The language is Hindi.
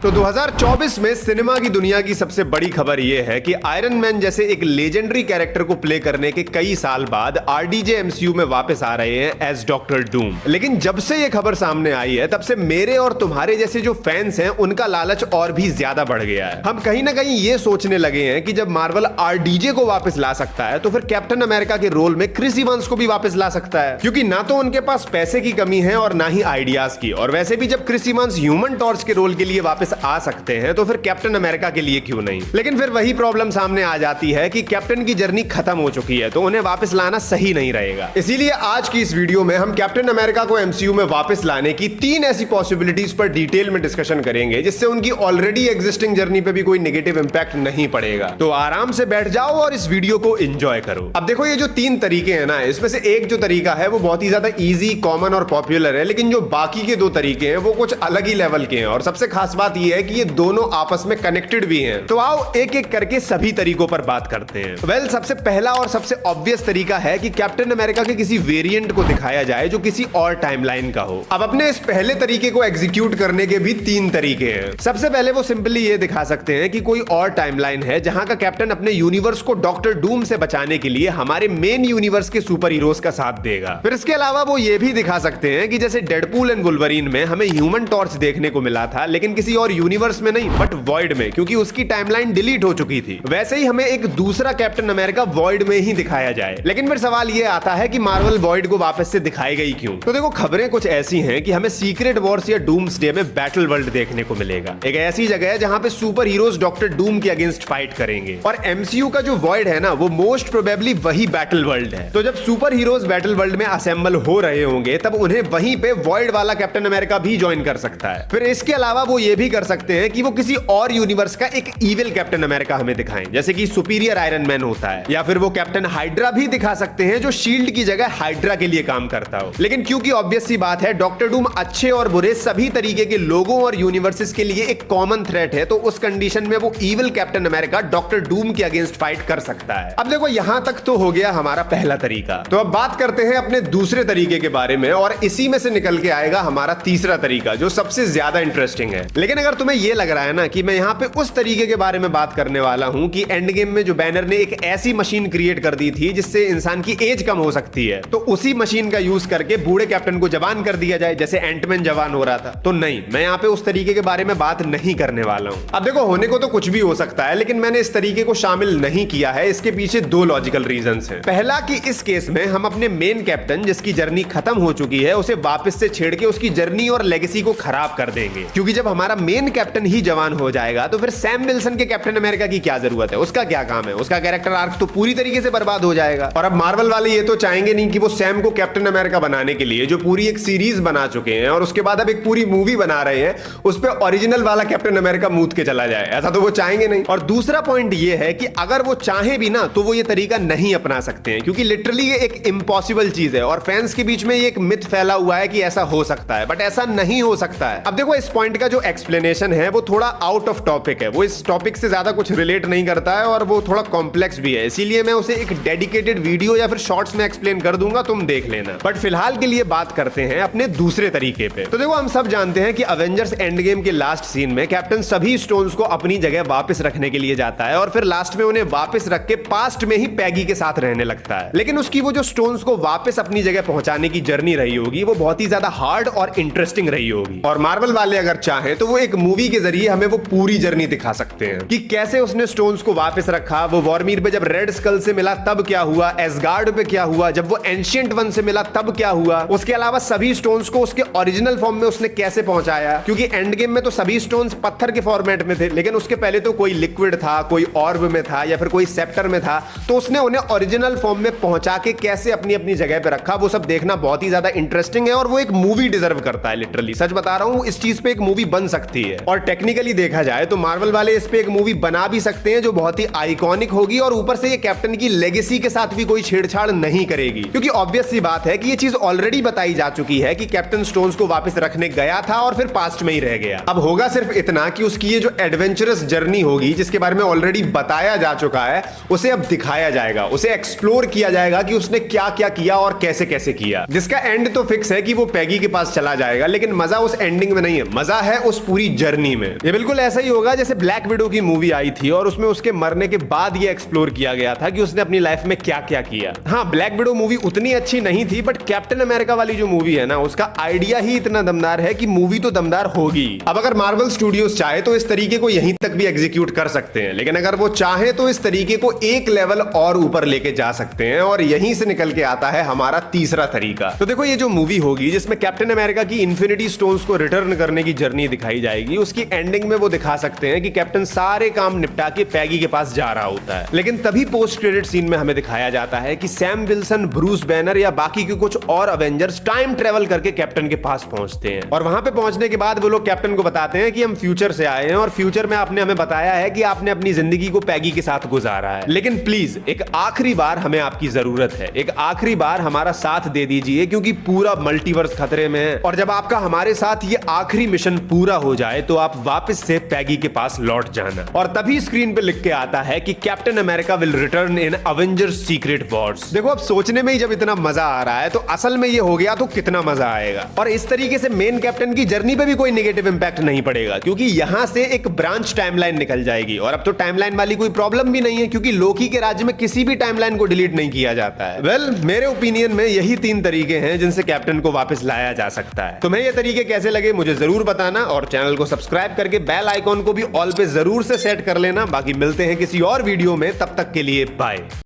तो 2024 में सिनेमा की दुनिया की सबसे बड़ी खबर यह है कि आयरन मैन जैसे एक लेजेंडरी कैरेक्टर को प्ले करने के कई साल बाद आरडीजे एमसीयू में वापस आ रहे हैं एज डॉक्टर डूम। लेकिन जब से यह खबर सामने आई है तब से मेरे और तुम्हारे जैसे जो फैंस हैं उनका लालच और भी ज्यादा बढ़ गया है। हम कहीं ना कहीं ये सोचने लगे हैं कि जब मार्वल आरडीजे को वापस ला सकता है तो फिर कैप्टन अमेरिका के रोल में क्रिस इवांस को भी वापस ला सकता है, क्योंकि ना तो उनके पास पैसे की कमी है और ना ही आइडियाज की। और वैसे भी जब क्रिस इवांस ह्यूमन टॉर्च के रोल के लिए वापस आ सकते हैं तो फिर कैप्टन अमेरिका के लिए क्यों नहीं। लेकिन फिर वही प्रॉब्लम सामने आ जाती है कि कैप्टन की जर्नी खत्म हो चुकी है तो उन्हें वापस लाना सही नहीं रहेगा। इसीलिए आज की इस वीडियो में हम कैप्टन अमेरिका को एमसीयू में वापस लाने की 3 ऐसी पॉसिबिलिटीज पर डिटेल में डिस्कशन करेंगे जिससे उनकी ऑलरेडी एग्जिस्टिंग जर्नी पे भी कोई नेगेटिव इंपैक्ट नहीं पड़ेगा। तो आराम से बैठ जाओ और इस वीडियो को एंजॉय करो। अब देखो, ये जो 3 तरीके हैं ना, इसमें से एक जो तरीका है वो बहुत ही ज्यादा इजी, कॉमन और पॉपुलर है, लेकिन जो बाकी के 2 तरीके हैं वो कुछ अलग ही लेवल के हैं। और सबसे खास बात यह है कि ये दोनों आपस में कनेक्टेड भी हैं। तो आओ एक एक करके सभी तरीकों पर बात करते हैं। सबसे पहला और सबसे ऑब्वियस तरीका है कि कैप्टन अमेरिका के किसी वेरिएंट को दिखाया जाए जो किसी और टाइमलाइन का हो। अब अपने इस पहले तरीके को एग्जीक्यूट करने के भी 3 तरीके हैं। सबसे पहले वो सिंपली ये दिखा सकते हैं कि कोई और टाइमलाइन है जहां का कैप्टन अपने यूनिवर्स को डॉक्टर डूम से बचाने के लिए हमारे मेन यूनिवर्स के सुपर हीरोज का साथ देगा। फिर इसके अलावा वो ये भी दिखा सकते हैं कि जैसे डेडपूल एंड वुल्वरीन में हमें ह्यूमन टॉर्च देखने को मिला था, लेकिन किसी और यूनिवर्स में नहीं बट वॉइड में, क्योंकि उसकी टाइमलाइन डिलीट हो चुकी थी। वैसे ही हमें एक दूसरा कैप्टन अमेरिका वॉइड में ही दिखाया जाए। लेकिन फिर सवाल ये आता है कि मार्वल वॉइड को वापस से दिखाएगा ही क्यों? तो देखो, खबरें कुछ ऐसी हैं कि हमें सीक्रेट वॉर्स या डूम्सडे में बैटल वर्ल्ड देखने को मिलेगा। एक ऐसी जगह है जहां पे सुपर हीरोज डॉक्टर डूम के अगेंस्ट फाइट करेंगे। और एमसीयू का जो वॉइड है ना, वो मोस्ट प्रोबेबली वही बैटल वर्ल्ड है। तो जब सुपर हीरोज बैटल वर्ल्ड में असेंबल हो रहे होंगे तब उन्हें वहीं पे वॉइड वाला कैप्टन अमेरिका भी ज्वाइन कर सकता है। फिर इसके अलावा वो ये भी कर सकते हैं कि वो किसी और यूनिवर्स का एक इविल कैप्टन अमेरिका हमें दिखाएं, जैसे कि सुपीरियर आयरन मैन होता है। या फिर वो कैप्टन हाइड्रा भी दिखा सकते हैं जो शील्ड की जगह हाइड्रा के लिए काम करता हो। लेकिन क्योंकि ऑब्वियस सी बात है, डॉक्टर डूम अच्छे और बुरे सभी तरीके के लोगों और यूनिवर्सेस के लिए एक कॉमन थ्रेट है, तो उस कंडीशन में वो evil captain America doctor Doom के अगेंस्ट फाइट कर सकता है। अब देखो, यहां तक तो हो गया हमारा पहला तरीका। तो अब बात करते हैं अपने दूसरे तरीके के बारे में, और इसी में से निकल के आएगा हमारा तीसरा तरीका जो सबसे ज्यादा इंटरेस्टिंग है। लेकिन अगर तुम्हें यह लग रहा है ना कि मैं यहां पे उस तरीके के बारे में बात करने वाला हूं कि एंड गेम में जो बैनर ने एक ऐसी मशीन क्रिएट कर दी थी जिससे इंसान की एज कम हो सकती है, तो उसी मशीन का यूज करके बूढ़े कैप्टन को जवान कर दिया जाए जैसे एंटमैन जवान हो रहा था, तो नहीं, मैं यहां पे उस तरीके के बारे में बात नहीं करने वाला हूं। अब देखो, होने को तो कुछ भी हो सकता है, लेकिन मैंने इस तरीके को शामिल नहीं किया है। इसके पीछे 2 लॉजिकल रीजंस हैं। पहला कि इस केस में हम अपने मेन कैप्टन जिसकी जर्नी खत्म हो चुकी है उसे वापस से छेड़ के उसकी जर्नी और लेगेसी को खराब कर देंगे, क्योंकि जब हमारा मेन कैप्टन ही जवान हो जाएगा तो फिर सैम विल्सन के कैप्टन अमेरिका की क्या जरूरत है? उसका क्या काम है? उसका कैरेक्टर आर्क तो पूरी तरीके से बर्बाद हो जाएगा। और अब मार्वल वाले ये तो चाहेंगे नहीं कि वो सैम को कैप्टन अमेरिका बनाने के लिए जो पूरी एक सीरीज बना चुके हैं और उसके बाद अब एक पूरी मूवी बना रहे हैं, उस पे ओरिजिनल वाला कैप्टन अमेरिका मूत के चला जाए। ऐसा तो वो चाहेंगे नहीं। और दूसरा पॉइंट ये है कि अगर वो चाहे भी ना तो वो ये तरीका नहीं अपना सकते हैं, क्योंकि लिटरली ये एक इम्पॉसिबल चीज है और फैंस के बीच में ये एक मिथ फैला हुआ है कि ऐसा हो सकता है, बट ऐसा नहीं हो सकता है। अब देखो, इस पॉइंट का जो एक्सप्लेनेशन है वो थोड़ा आउट ऑफ टॉपिक है, वो इस टॉपिक से ज्यादा कुछ रिलेट नहीं करता है और वो थोड़ा कॉम्प्लेक्स भी है, इसीलिए मैं उसे एक डेडिकेटेड वीडियो या फिर शॉर्ट्स में एक्सप्लेन कर दूंगा, तुम देख लेना। बट फिलहाल के लिए बात करते हैं अपने दूसरे तरीके पे। तो देखो, हम सब जानते हैं कि अवेंजर्स एंड गेम के लास्ट सीन में कैप्टन सभी स्टोन्स को अपनी जगह वापस रखने के लिए जाता है और फिर लास्ट में उन्हें वापस रख के पास्ट में ही पैगी के साथ रहने लगता है। लेकिन उसकी वो जो स्टोन्स को वापस अपनी जगह पहुंचाने की जर्नी रही होगी वो बहुत ही ज्यादा हार्ड और इंटरेस्टिंग रही होगी। और मार्वल वाले अगर चाहे तो वो एक मूवी के जरिए हमें वो पूरी जर्नी दिखा सकते हैं कि कैसे उसने स्टोन्स को वापस रखा, वो वॉर्मीर पे जब रेड स्कल से मिला तब क्या हुआ, एसगार्ड पे क्या हुआ, जब वो एंशिएंट वन से मिला तब क्या हुआ, उसके अलावा सभी स्टोन्स को उसके ओरिजिनल फॉर्म में उसने कैसे पहुंचाया, क्योंकि एंड गेम में तो सभी स्टोन्स पत्थर के फॉर्मेट में थे, लेकिन उसके पहले तो कोई लिक्विड था, कोई ऑर्ब में था या फिर कोई सेप्टर में था, तो उसने उन्हें ओरिजिनल फॉर्म में पहुंचा के कैसे अपनी अपनी जगह पे रखा, वो सब देखना बहुत ही ज्यादा इंटरेस्टिंग है और वो एक मूवी डिजर्व करता है। लिटरली सच बता रहा हूं, इस चीज पे एक मूवी बन सकती है। और टेक्निकली देखा जाए तो मार्वल वाले इस पे एक मूवी बना भी सकते हैं जो बहुत ही आइकॉनिक होगी और ऊपर से ये कैप्टन की लेगेसी के साथ भी कोई छेड़छाड़ नहीं करेगी, क्योंकि ऑब्वियस सी बात है कि ये चीज ऑलरेडी बताई जा चुकी है कि कैप्टन स्टोन्स को वापस रखने गया था और फिर पास्ट में ही रह गया। अब होगा सिर्फ इतना कि उसकी ये जो एडवेंचरस जर्नी होगी जिसके बारे में ऑलरेडी बताया जा चुका है, उसे अब दिखाया जाएगा, उसे एक्सप्लोर किया जाएगा कि उसने क्या क्या किया और कैसे कैसे किया। जिसका एंड तो फिक्स है कि वो पैगी के पास चला जाएगा, लेकिन मजा उस एंडिंग में नहीं है, मजा है उस पूरी जर्नी में। ये बिल्कुल ऐसा ही होगा जैसे ब्लैक विडो की मूवी आई थी और उसमें उसके मरने के बाद ये एक्सप्लोर किया गया था कि उसने अपनी लाइफ में क्या क्या किया। हाँ, ब्लैक विडो मूवी उतनी अच्छी नहीं थी, बट कैप्टन अमेरिका वाली जो मूवी है ना, उसका आइडिया ही इतना दमदार है कि मूवी तो दमदार होगी। अब अगर मार्वल स्टूडियोज चाहे तो इस तरीके को यहीं तक भी एग्जीक्यूट कर सकते हैं, लेकिन अगर वो चाहे तो इस तरीके को एक लेवल और ऊपर लेके जा सकते हैं, और यहीं से निकल के आता है हमारा तीसरा तरीका। तो देखो, ये जो मूवी होगी जिसमें कैप्टन अमेरिका की इन्फिनिटी स्टोन्स को रिटर्न करने की जर्नी दिखाई जाएगी, उसकी एंडिंग में वो दिखा सकते हैं कि कैप्टन सारे काम निपटा के पैगी के पास जा रहा होता है, लेकिन तभी पोस्ट क्रेडिट सीन में हमें दिखाया जाता है कि सैम विल्सन, ब्रूस बैनर या बाकी के कुछ और अवेंजर्स टाइम ट्रेवल करके कैप्टन के पास पहुंचते हैं, और वहां पे पहुंचने के बाद वो लोग कैप्टन को बताते हैं कि हम फ्यूचर से आए हैं और फ्यूचर में आपने हमें बताया है कि आपने अपनी जिंदगी को पैगी के साथ गुजारा है, लेकिन प्लीज एक आखिरी बार हमें आपकी जरूरत है, एक आखिरी बार हमारा साथ दे दीजिए क्योंकि पूरा मल्टीवर्स खतरे में है, और जब आपका हमारे साथ ये आखिरी मिशन पूरा हो जाए तो आप वापस से पैगी के पास लौट जाना। और तभी स्क्रीन पे लिख के आता है कि captain America will return in Avengers secret Wars. देखो, अब सोचने में ही जब इतना मजा आ रहा है तो असल में ये हो गया तो कितना मजा आएगा। और इस तरीके से मेन कैप्टन की जर्नी पे भी कोई नेगेटिव इंपैक्ट नहीं पड़ेगा क्योंकि यहां से एक ब्रांच टाइमलाइन निकल जाएगी, और अब तो टाइमलाइन वाली कोई प्रॉब्लम भी नहीं है क्योंकि लोकी के राज्य में किसी भी टाइमलाइन को डिलीट नहीं किया जाता है। वेल, मेरे ओपिनियन में यही 3 तरीके हैं जिनसे कैप्टन को वापस लाया जा सकता है। तुम्हें ये तरीके कैसे लगे मुझे जरूर बताना, और चैनल को सब्सक्राइब करके बेल आइकॉन को भी ऑल पे जरूर से सेट कर लेना। बाकी मिलते हैं किसी और वीडियो में, तब तक के लिए बाय।